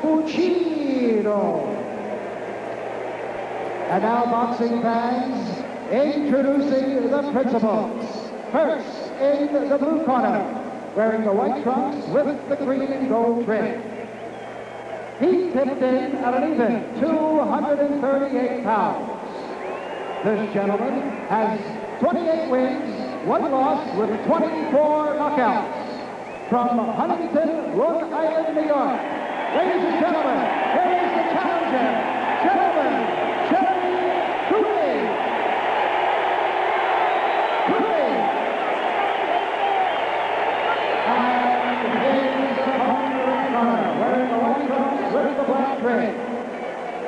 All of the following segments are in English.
cappuccino. And now, boxing fans, introducing the principals. First, in the blue corner, wearing the white trunks with the green and gold trim. He tipped in at an even 238 pounds. This gentleman has 28 wins, 1 loss with 24 knockouts. From Huntington, Rhode Island, New York. Ladies and gentlemen, here is the challenger, gentlemen, Jerry Cooney. And here's the corner, wearing the white trunks with the black trim.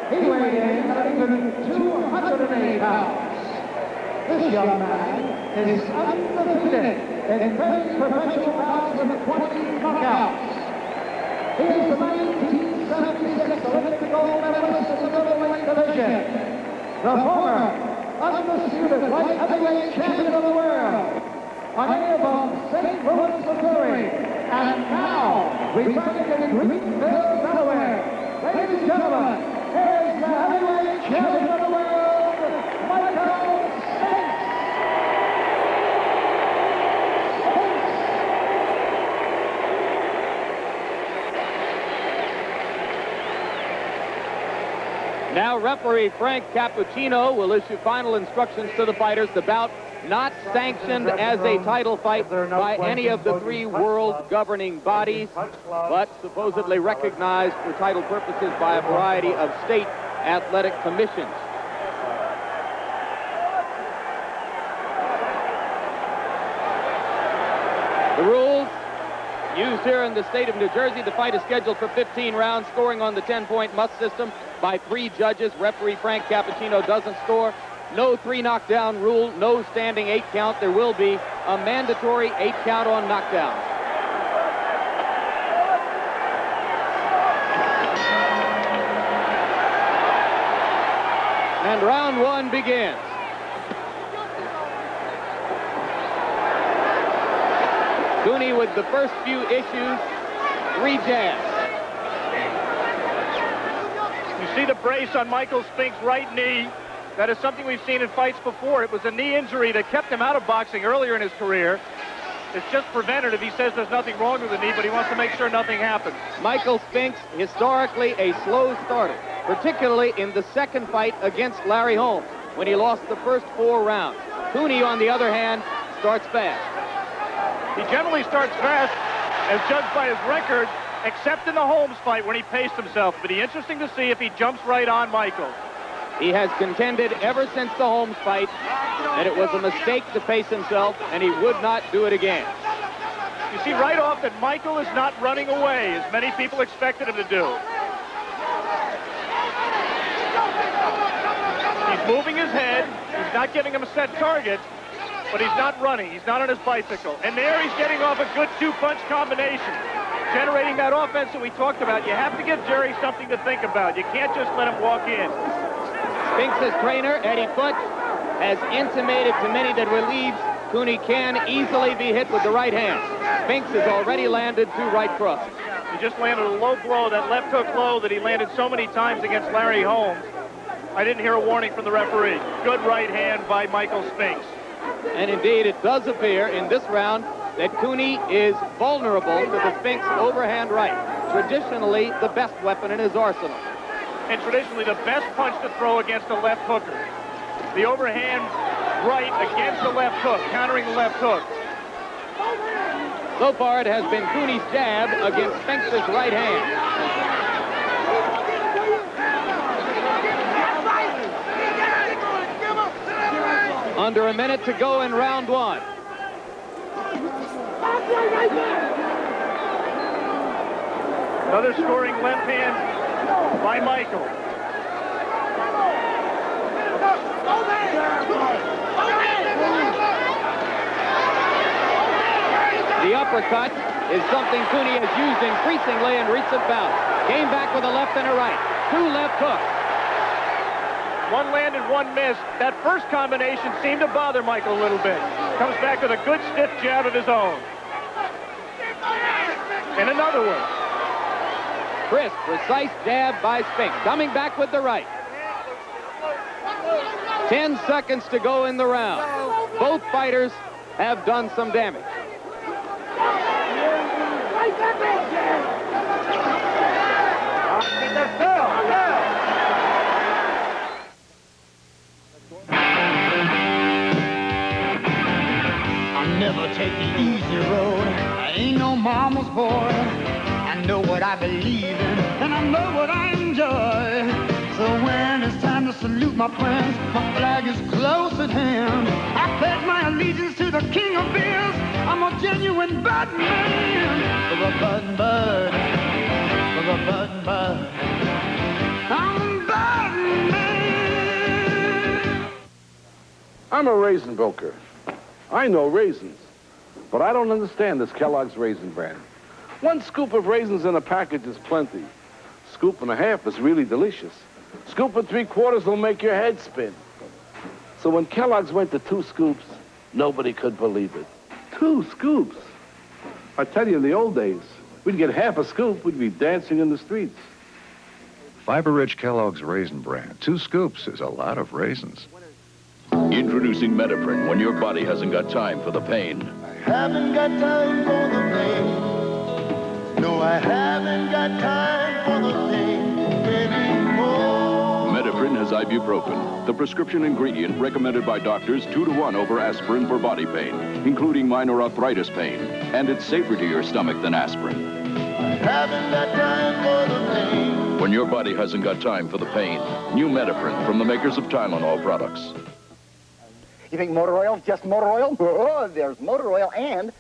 He weighed in at even 208 pounds. This young man is undefeated in 30 professional bouts with 20 knockouts. He is the 1976 Olympic gold medalist in the middleweight division, the former undisputed light heavyweight champion of the world, a native of St. Louis, Missouri, and now residing in Greenville, Delaware. Ladies and gentlemen, here's the heavyweight champion of the world, Michael Spinks. Now referee Frank Cappuccino will issue final instructions to the fighters. The bout not sanctioned as a title fight by any of the 3 world governing bodies, but supposedly recognized for title purposes by a variety of state athletic commissions. The rules used here in the state of New Jersey: the fight is scheduled for 15 rounds, scoring on the 10-point must system by 3 judges. Referee Frank Cappuccino doesn't score. No 3 knockdown rule, no standing 8 count. There will be a mandatory 8 count on knockdown. And round 1 begins. Cooney with the first few issues, 3 jabs. You see the brace on Michael Spinks' right knee. That is something we've seen in fights before. It was a knee injury that kept him out of boxing earlier in his career. It's just preventative. He says there's nothing wrong with the knee, but he wants to make sure nothing happens. Michael Spinks, historically a slow starter, particularly in the second fight against Larry Holmes, when he lost the first 4 rounds. Cooney, on the other hand, starts fast. He generally starts fast, as judged by his record, except in the Holmes fight when he paced himself. It'll be interesting to see if he jumps right on Michael. He has contended ever since the Holmes fight that it was a mistake to pace himself, and he would not do it again. You see right off that Michael is not running away, as many people expected him to do. He's moving his head. He's not giving him a set target, but he's not running. He's not on his bicycle. And there he's getting off a good 2-punch combination, generating that offense that we talked about. You have to give Jerry something to think about. You can't just let him walk in. Spinks' trainer, Eddie Foote, has intimated to many that believes Cooney can easily be hit with the right hand. Spinks has already landed 2 right crosses. He just landed a low blow, that left hook low that he landed so many times against Larry Holmes. I didn't hear a warning from the referee. Good right hand by Michael Spinks. And indeed, it does appear in this round that Cooney is vulnerable to the Spinks' overhand right, traditionally the best weapon in his arsenal. And traditionally the best punch to throw against a left hooker. The overhand right against the left hook, countering the left hook. So far, it has been Cooney's jab against Spinks' right hand. Under a minute to go in round 1. Another scoring left hand by Michael. The uppercut is something Cooney has used increasingly in recent bouts. Came back with a left and a right. 2 left hooks. 1 landed, 1 missed. That first combination seemed to bother Michael a little bit. Comes back with a good stiff jab of his own. And another one. Crisp, precise jab by Spinks. Coming back with the right. 10 seconds to go in the round. Both fighters have done some damage. I'll never take the easy road. I ain't no mama's boy. I know what I believe in, and I know what I enjoy. So when it's time to salute my friends, my flag is close at hand. I pledge my allegiance to the king of beers. I'm a genuine bud man. For the bud bud. For the bud bud. I'm bud man. I'm a raisin broker. I know raisins, but I don't understand this Kellogg's Raisin brand. 1 scoop of raisins in a package is plenty. Scoop and a half is really delicious. Scoop and 3/4 will make your head spin. So when Kellogg's went to 2 scoops, nobody could believe it. 2 scoops. I tell you, in the old days, we'd get half a scoop, we'd be dancing in the streets. Fiber-rich Kellogg's Raisin brand. 2 scoops is a lot of raisins. Introducing Metaprin when your body hasn't got time for the pain. I haven't got time for the pain. No, I haven't got time for the pain anymore. Metaprin has ibuprofen, the prescription ingredient recommended by doctors 2 to 1 over aspirin for body pain, including minor arthritis pain. And it's safer to your stomach than aspirin. I haven't got time for the pain. When your body hasn't got time for the pain, new Metaprin from the makers of Tylenol products. You think motor oil is just motor oil? Oh, there's motor oil and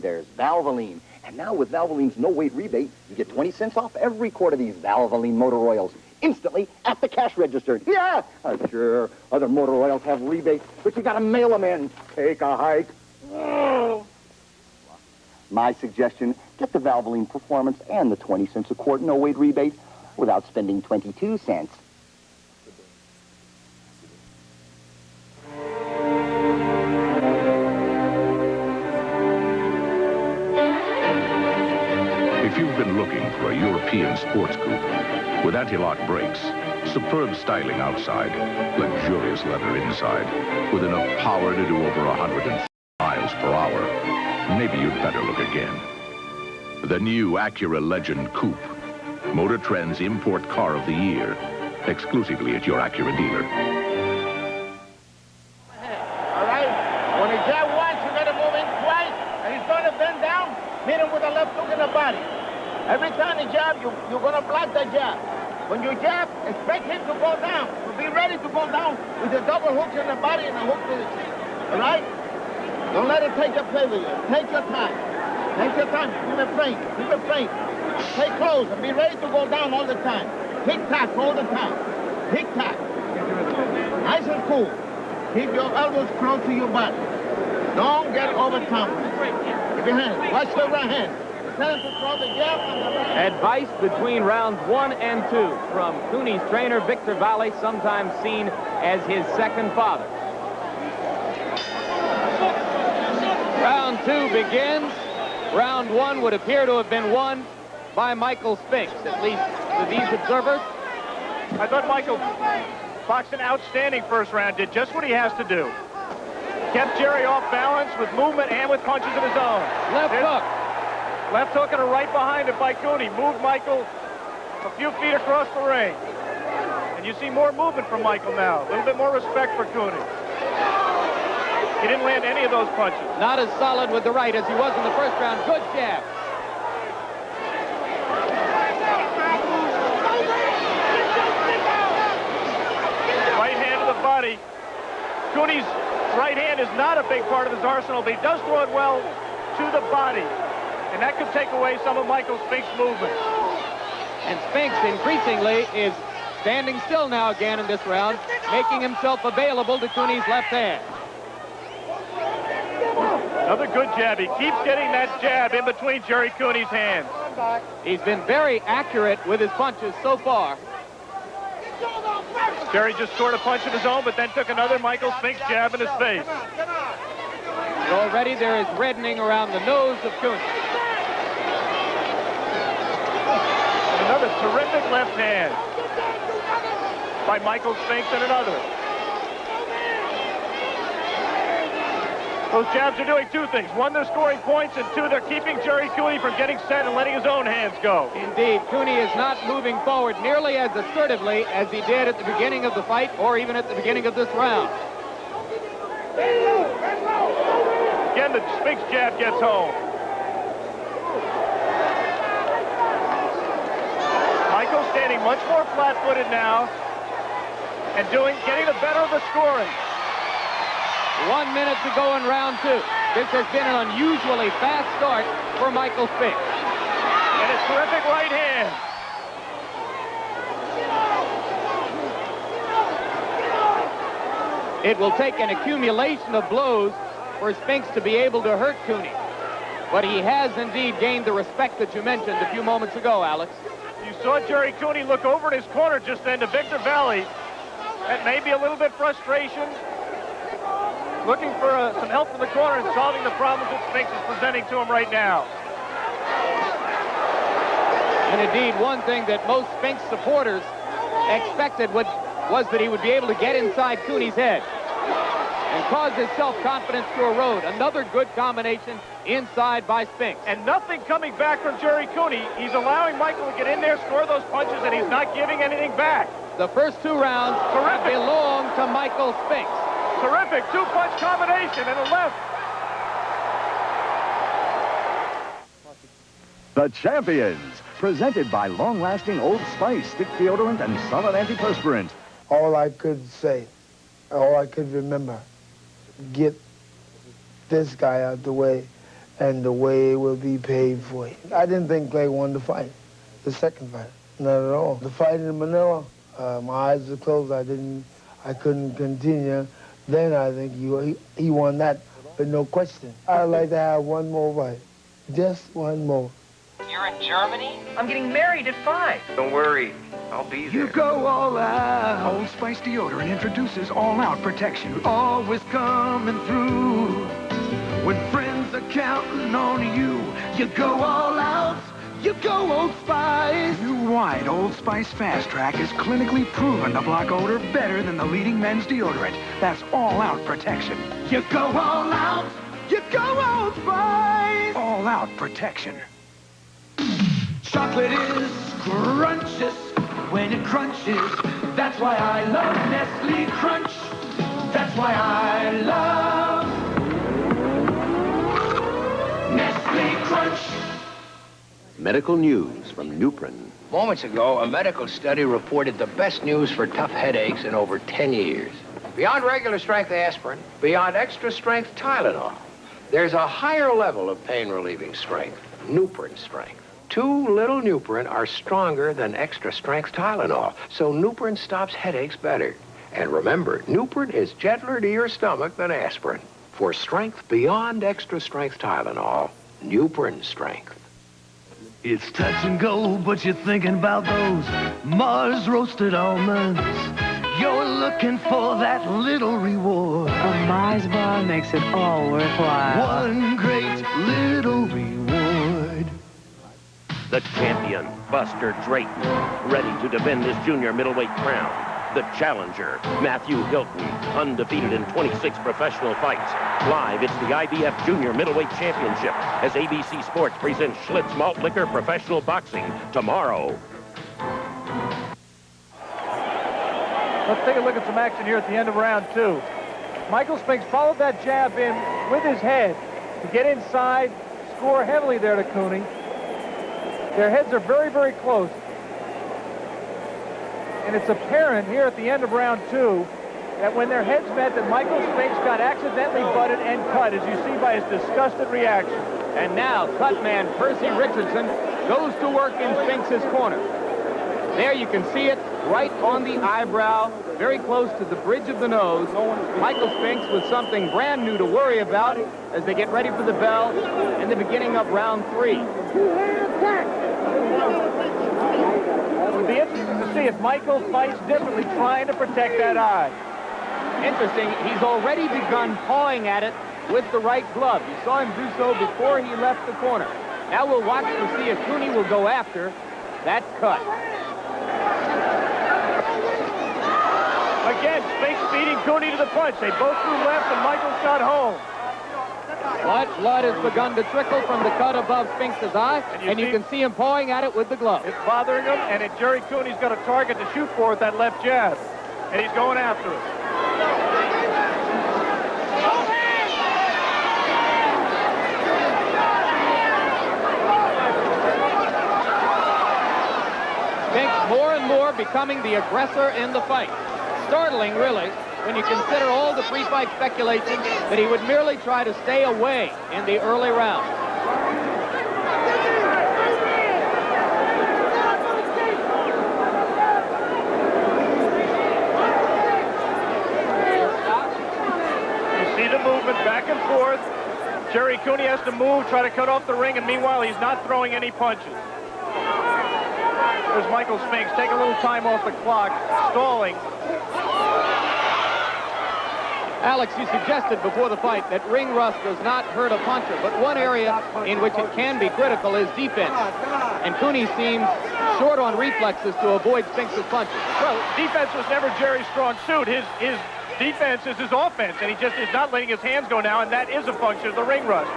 there's Valvoline. And now with Valvoline's no-weight rebate, you get 20 cents off every quart of these Valvoline motor oils instantly at the cash register. Yeah, sure, other motor oils have rebates, but you got to mail them in. Take a hike. Oh. My suggestion, get the Valvoline Performance and the 20 cents a quart no-weight rebate without spending 22 cents. If you've been looking for a European sports coupe with anti-lock brakes, superb styling outside, luxurious leather inside, with enough power to do over 100 miles per hour, maybe you'd better look again. The new Acura Legend Coupe, Motor Trend's Import Car of the Year, exclusively at your Acura dealer. All right? When he jab once, you got to move in twice, and he's going to bend down, hit him with a left hook in the body. Every time he jab, you're going to block that jab. When you jab, expect him to go down. So be ready to go down with the double hooks in the body and a hook to the chin. All right? Don't let it take your play with you. Take your time. Take your time. Keep it frank. Keep it frank. Stay close and be ready to go down all the time. Tick-tock all the time. Tick-tock. Nice and cool. Keep your elbows close to your body. Don't get overconfident. Keep your hands. Watch the right hand. Tell him to throw the jab on the right hand. Advice between rounds 1 and 2 from Cooney's trainer, Victor Valle, sometimes seen as his second father. Round 2 begins. Round 1 would appear to have been won by Michael Spinks, at least to these observers. I thought Michael boxed an outstanding first round, did just what he has to do. Kept Jerry off balance with movement and with punches of his own. Left hook. Left hook and a right behind it by Cooney. Moved Michael a few feet across the ring. And you see more movement from Michael now. A little bit more respect for Cooney. He didn't land any of those punches. Not as solid with the right as he was in the first round. Good jab. Right hand to the body. Cooney's right hand is not a big part of his arsenal, but he does throw it well to the body. And that could take away some of Michael Spinks' movement. And Spinks increasingly is standing still now again in this round, making himself available to Cooney's left hand. Another good jab. He keeps getting that jab in between Jerry Cooney's hands. He's been very accurate with his punches so far. Jerry just scored a punch of his own, but then took another Michael Spinks jab in his face. Already there is reddening around the nose of Cooney. a terrific left hand by Michael Spinks and another. Those jabs are doing two things. One, they're scoring points, and two, they're keeping Jerry Cooney from getting set and letting his own hands go. Indeed, Cooney is not moving forward nearly as assertively as he did at the beginning of the fight or even at the beginning of this round. Again, the Spinks jab gets home. Michael standing much more flat-footed now and getting the better of the scoring. 1 minute to go in round two. This has been an unusually fast start for Michael Spinks. And a terrific right hand. It will take an accumulation of blows for Spinks to be able to hurt Cooney. But he has indeed gained the respect that you mentioned a few moments ago, Alex. You saw Jerry Cooney look over in his corner just then to Victor Valley. That may be a little bit frustration. Looking for some help from the corner and solving the problems that Spinks is presenting to him right now. And indeed, one thing that most Spinks supporters expected was that he would be able to get inside Cooney's head and cause his self-confidence to erode. Another good combination inside by Spinks. And nothing coming back from Jerry Cooney. He's allowing Michael to get in there, score those punches, and he's not giving anything back. The first two rounds belong to Michael Spinks. Terrific two-punch combination and a left. The Champions, presented by long-lasting Old Spice stick deodorant and solid antiperspirant. All I could say, all I could remember, get this guy out the way, and the way will be paid for it. I didn't think Clay won the fight, the second fight, not at all. The fight in Manila, my eyes were closed. I couldn't continue. Then I think he won that, but no question. I'd like to have one more fight, just one more. You're in Germany? I'm getting married at 5. Don't worry, I'll be there. You go all out. Old Spice deodorant introduces all-out protection. Always coming through. When friends are counting on you, you go all out. You go Old Spice. New wide Old Spice Fast Track is clinically proven to block odor better than the leading men's deodorant. That's all-out protection. You go all out. You go Old Spice. All-out protection. Chocolate is scrumptious when it crunches. That's why I love Nestle Crunch. That's why I love Nestle Crunch. Medical news from Nuprin. Moments ago, a medical study reported the best news for tough headaches in over 10 years. Beyond regular strength aspirin, beyond extra strength Tylenol, there's a higher level of pain-relieving strength, Nuprin strength. 2 little Nuprin are stronger than extra strength Tylenol, so Nuprin stops headaches better. And remember, Nuprin is gentler to your stomach than aspirin. For strength beyond extra strength Tylenol, Nuprin strength. It's touch and go, but you're thinking about those Mars roasted almonds. You're looking for that little reward. A Mars bar makes it all worthwhile. One great little reward. The champion, Buster Drayton, ready to defend his junior middleweight crown. The challenger, Matthew Hilton, undefeated in 26 professional fights. Live, it's the IBF Junior Middleweight Championship as ABC Sports presents Schlitz Malt Liquor Professional Boxing tomorrow. Let's take a look at some action here at the end of round 2. Michael Spinks followed that jab in with his head to get inside, score heavily there to Cooney. Their heads are very, very close. And it's apparent here at the end of round 2 that when their heads met, that Michael Spinks got accidentally butted and cut, as you see by his disgusted reaction. And now, cut man Percy Richardson goes to work in Spinks' corner. There you can see it right on the eyebrow, very close to the bridge of the nose. Michael Spinks with something brand new to worry about as they get ready for the bell in the beginning of round 3. It would be interesting to see if Michael fights differently trying to protect that eye. Interesting, he's already begun pawing at it with the right glove. You saw him do so before he left the corner. Now we'll watch to see if Cooney will go after that cut. Again, Spinks beating Cooney to the punch. They both threw left, and Michaels got home. But blood has begun to trickle from the cut above Spinks' eye, and you can see him pawing at it with the glove. It's bothering him, and Jerry Cooney's got a target to shoot for with that left jab, and he's going after it. Spinks more and more becoming the aggressor in the fight. Startling, really, when you consider all the pre-fight speculation that he would merely try to stay away in the early round. You see the movement back and forth. Jerry Cooney has to move, try to cut off the ring, and meanwhile he's not throwing any punches. There's Michael Spinks, take a little time off the clock, stalling. Alex, you suggested before the fight that ring rust does not hurt a puncher, but one area in which it can be critical is defense. And Cooney seems short on reflexes to avoid Spinks' punches. Well, defense was never Jerry's strong suit. His defense is his offense, and he just is not letting his hands go now, and that is a function of the ring rust.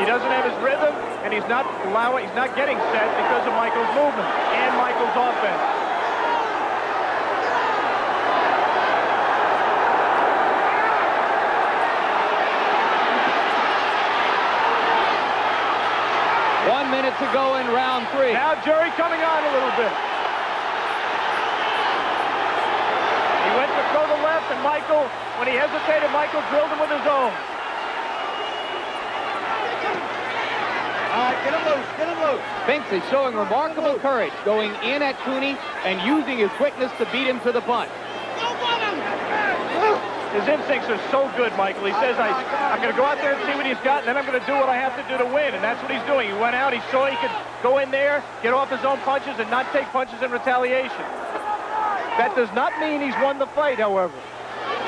He doesn't have his rhythm, and he's not getting set because of Michael's movement and Michael's offense. To go in round 3. Now Jerry coming on a little bit. He went to throw the left, and Michael, when he hesitated, Michael drilled him with his own. All right, get him loose, get him loose. Spinks is showing remarkable courage, going in at Cooney and using his quickness to beat him to the punch. His instincts are so good, Michael. He says, I'm going to go out there and see what he's got, and then I'm going to do what I have to do to win. And that's what he's doing. He went out, he saw he could go in there, get off his own punches, and not take punches in retaliation. That does not mean he's won the fight, however.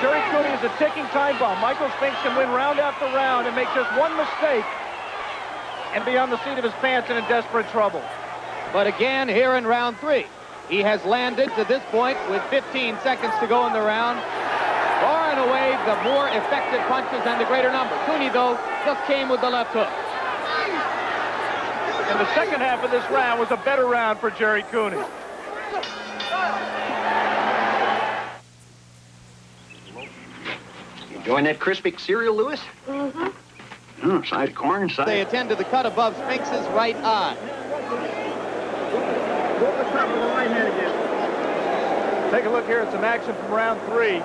Jerry Cooney is a ticking time bomb. Michael Spinks can win round after round and make just one mistake and be on the seat of his pants and in desperate trouble. But again, here in round 3, he has landed to this point with 15 seconds to go in the round. Far and away the more effective punches and the greater number. Cooney, though, just came with the left hook. And the second half of this round was a better round for Jerry Cooney. Enjoying that crispy cereal, Lewis? Mm-hmm. Oh, side of corn, side. They attend to the cut above Spinks' right eye. Take a look here at some action from round 3.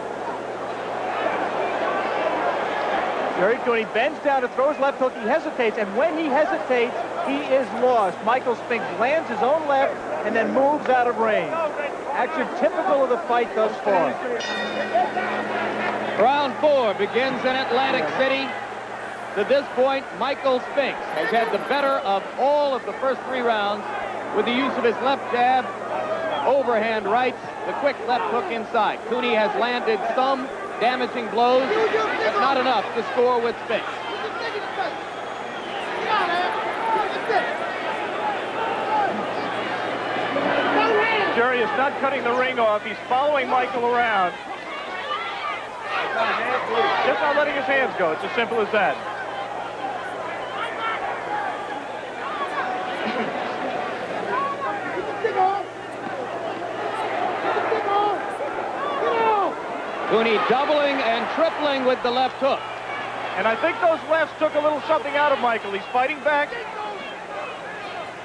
Jerry Cooney bends down to throw his left hook. He hesitates, and when he hesitates, he is lost. Michael Spinks lands his own left and then moves out of range. Action typical of the fight thus far. Round 4 begins in Atlantic City. To this point, Michael Spinks has had the better of all of the first 3 rounds with the use of his left jab, overhand rights, the quick left hook inside. Cooney has landed some damaging blows, but not enough to score with Spinks. Jerry is not cutting the ring off. He's following Michael around. Just not letting his hands go. It's as simple as that. Cooney doubling and tripling with the left hook. And I think those lefts took a little something out of Michael. He's fighting back.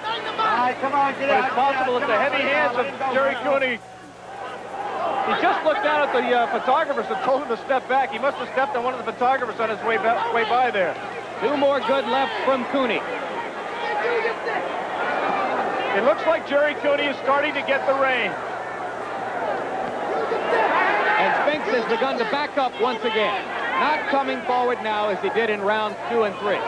All right, come on, get out. But it's possible that the heavy hands of Jerry Cooney. He just looked down at the photographers and told him to step back. He must have stepped on one of the photographers on his way by there. 2 more good lefts from Cooney. It looks like Jerry Cooney is starting to get the range. And Spinks has begun to back up once again. Not coming forward now as he did in rounds 2 and 3. All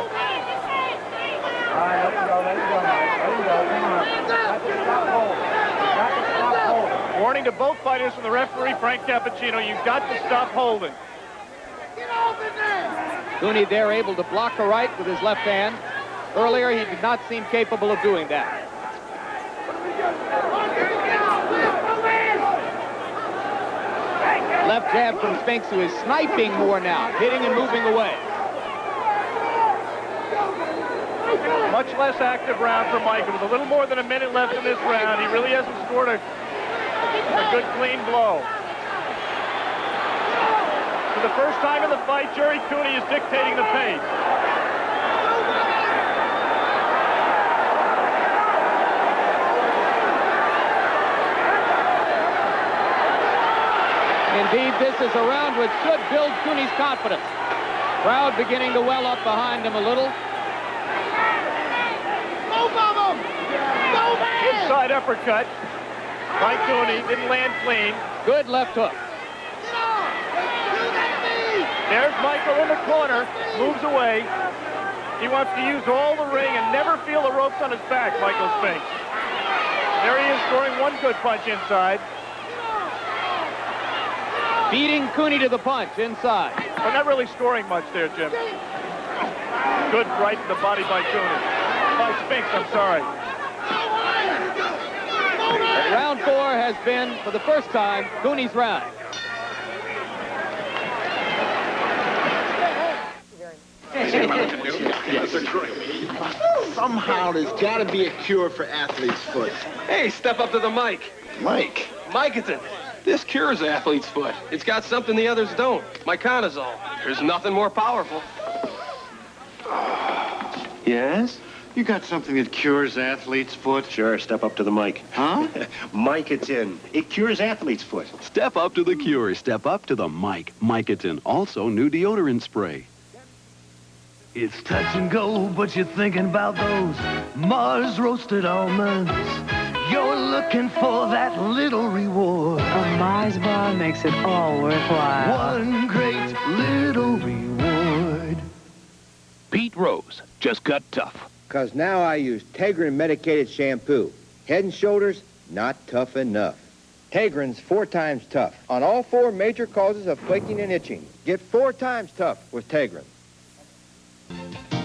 right, let him go, let him go, Mike. Let him go, come on. Got to stop holding. Got to stop holding. Warning to both fighters from the referee, Frank Cappuccino, you've got to stop holding. Get open there! Cooney there able to block a right with his left hand. Earlier, he did not seem capable of doing that. Left jab from Spinks, who is sniping more now, hitting and moving away. Much less active round for Michael. With a little more than a minute left in this round, he really hasn't scored a good, clean blow. For the first time in the fight, Jerry Cooney is dictating the pace. Indeed, this is a round which should build Cooney's confidence. Crowd beginning to well up behind him a little. Inside uppercut by Cooney, didn't land clean. Good left hook. There's Michael in the corner, moves away. He wants to use all the ring and never feel the ropes on his back, Michael Spinks. There he is, scoring one good punch inside. Beating Cooney to the punch inside. But not really scoring much there, Jim. Good right to the body by Cooney. By Spinks, I'm sorry. Round 4 has been, for the first time, Cooney's round. Somehow there's got to be a cure for athlete's foot. Hey, step up to the mic. Mike? Micatin. This cures athlete's foot. It's got something the others don't. Myconazole. There's nothing more powerful. Yes? You got something that cures athlete's foot? Sure, step up to the mic. Huh? Micatin. It cures athlete's foot. Step up to the cure. Step up to the mic. Micatin. Also new deodorant spray. It's touch and go, but you're thinking about those Mars roasted almonds. You're looking for that little reward. A Mars bar makes it all worthwhile. One great little reward. Pete Rose just got tough. Because now I use Tegrin medicated shampoo. Head and Shoulders, not tough enough. Tegrin's 4 times tough on all 4 major causes of flaking and itching. Get 4 times tough with Tegrin.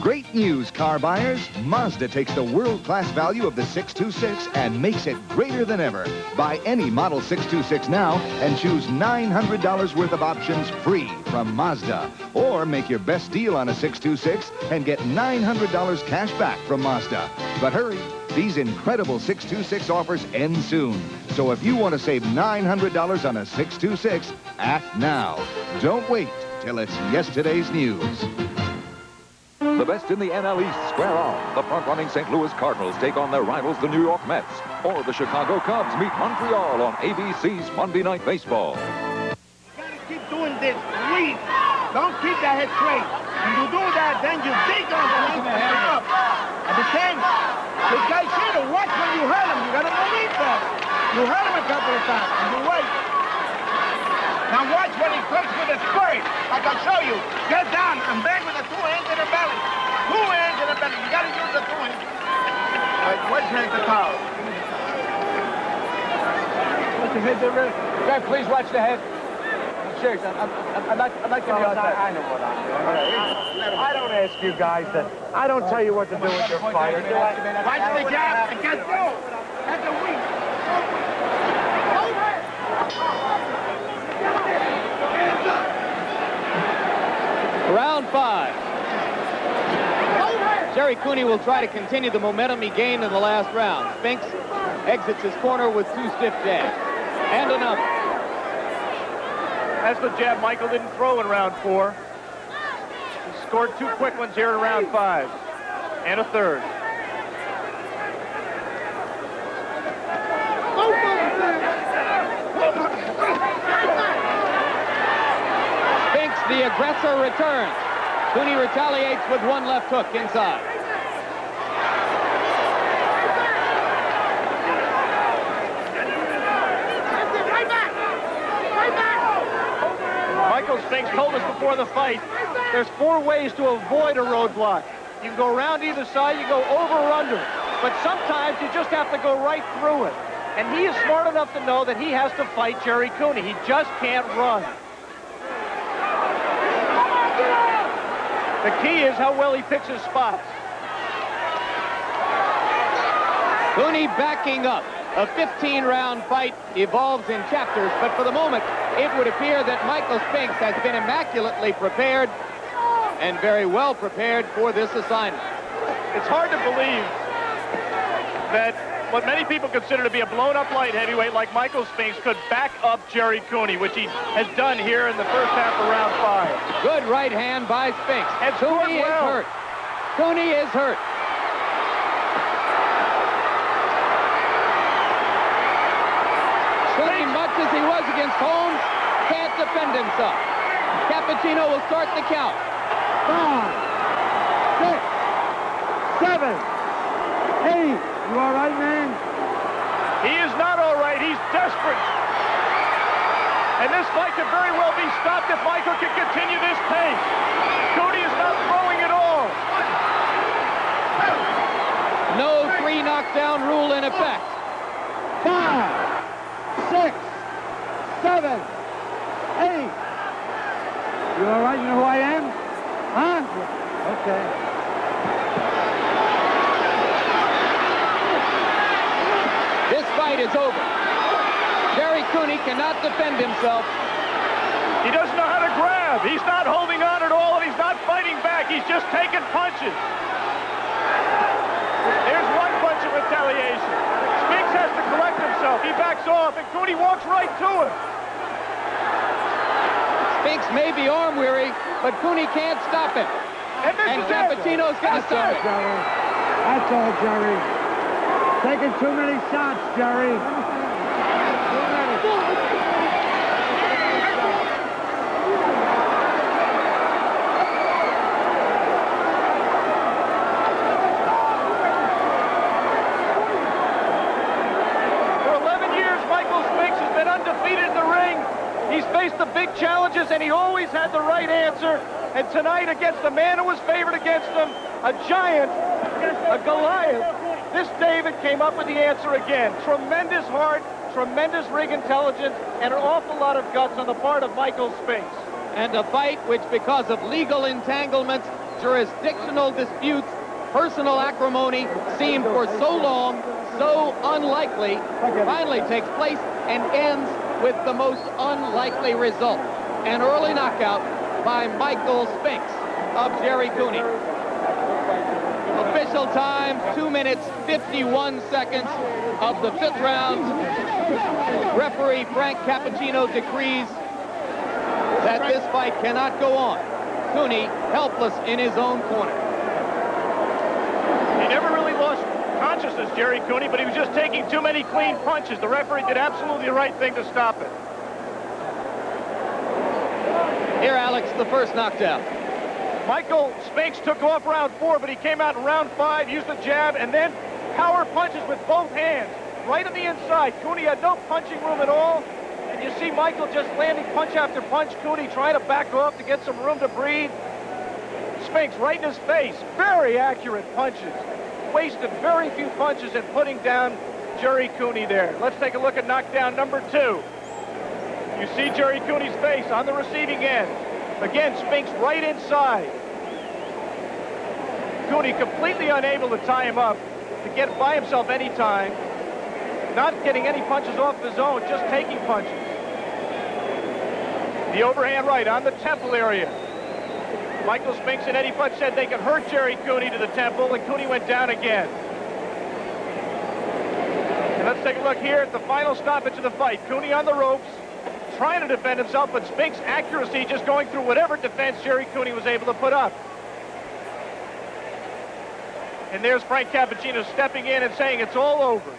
Great news, car buyers. Mazda takes the world-class value of the 626 and makes it greater than ever. Buy any Model 626 now and choose $900 worth of options free from Mazda. Or make your best deal on a 626 and get $900 cash back from Mazda. But hurry, these incredible 626 offers end soon. So if you want to save $900 on a 626, act now. Don't wait till it's yesterday's news. The best in the NL East square off. The front-running St. Louis Cardinals take on their rivals, the New York Mets. Or the Chicago Cubs meet Montreal on ABC's Monday Night Baseball. Keep doing this. Breathe. Don't keep that head straight. When you do that, then you dig on the leg and head up. At the same, this guy should have watched when you hurt him. You got to believe that. You hurt him a couple of times, and you wait. Now watch when he comes with a spurt. Like I'll show you. Get down and bang with the 2 hands in the belly. 2 hands in the belly. You got to use the 2 hands. All right, watch hands the towel. Watch the head there, Rick. Okay, please watch the head. I'm serious. I'm not giving you outside. I know what I'm doing. I don't ask you guys that. I don't tell you what to do with your fighter. Watch the jab and get through. Get the weak. Round 5. Jerry Cooney will try to continue the momentum he gained in the last round. Spinks exits his corner with 2 stiff jabs. And another. That's the jab Michael didn't throw in round 4. He scored 2 quick ones here in round 5. And a third. The aggressor returns. Cooney retaliates with 1 left hook inside. Michael Spinks told us before the fight, there's 4 ways to avoid a roadblock. You can go around either side, you go over or under. But sometimes you just have to go right through it. And he is smart enough to know that he has to fight Jerry Cooney. He just can't run. The key is how well he picks his spots. Cooney backing up. A 15-round fight evolves in chapters, but for the moment, it would appear that Michael Spinks has been immaculately prepared and very well prepared for this assignment. It's hard to believe that what many people consider to be a blown-up light heavyweight like Michael Spinks could back up Jerry Cooney, which he has done here in the first half of round 5. Good right hand by Spinks. And Cooney is hurt. Cooney is hurt. Cooney, much as he was against Holmes, can't defend himself. Cappuccino will start the count. 5, 6, 7, 8. You all right, man? He is not all right. He's desperate. And this fight could very well be stopped if Michael can continue this pace. Cooney is not throwing at all. No 3 knockdown rule in effect. 5, 6, 7, 8. You all right? You know who I am? Huh? Okay. This fight is over. Jerry Cooney cannot defend himself. He doesn't know how to grab. He's not holding on at all, and he's not fighting back. He's just taking punches. There's one punch of retaliation. Spinks has to correct himself. He backs off, and Cooney walks right to him. Spinks may be arm weary, but Cooney can't stop him. And Cappuccino's going to stop it. That's all, Jerry. Taking too many shots, Jerry. For 11 years, Michael Spinks has been undefeated in the ring. He's faced the big challenges, and he always had the right answer. And tonight, against the man who was favored against him, a giant, a Goliath, this David came up with the answer again. Tremendous heart, tremendous ring intelligence, and an awful lot of guts on the part of Michael Spinks. And a fight which, because of legal entanglements, jurisdictional disputes, personal acrimony, seemed for so long so unlikely, finally takes place and ends with the most unlikely result. An early knockout by Michael Spinks of Jerry Cooney. Official time, 2 minutes, 51 seconds of the 5th round. Referee Frank Cappuccino decrees that this fight cannot go on. Cooney helpless in his own corner. He never really lost consciousness, Jerry Cooney, but he was just taking too many clean punches. The referee did absolutely the right thing to stop it. Here, Alex, the first knockdown. Michael Spinks took off round 4, but he came out in round 5, used the jab, and then power punches with both hands, right on the inside. Cooney had no punching room at all, and you see Michael just landing punch after punch. Cooney trying to back off to get some room to breathe. Spinks right in his face, very accurate punches. Wasted very few punches in putting down Jerry Cooney there. Let's take a look at knockdown number 2. You see Jerry Cooney's face on the receiving end. Again, Spinks right inside. Cooney completely unable to tie him up, to get by himself any time. Not getting any punches off his own, just taking punches. The overhand right on the temple area. Michael Spinks and Eddie Futch said they could hurt Jerry Cooney to the temple, and Cooney went down again. And let's take a look here at the final stoppage of the fight. Cooney on the ropes, trying to defend himself, but Spinks' accuracy just going through whatever defense Jerry Cooney was able to put up. And there's Frank Cappuccino stepping in and saying it's all over.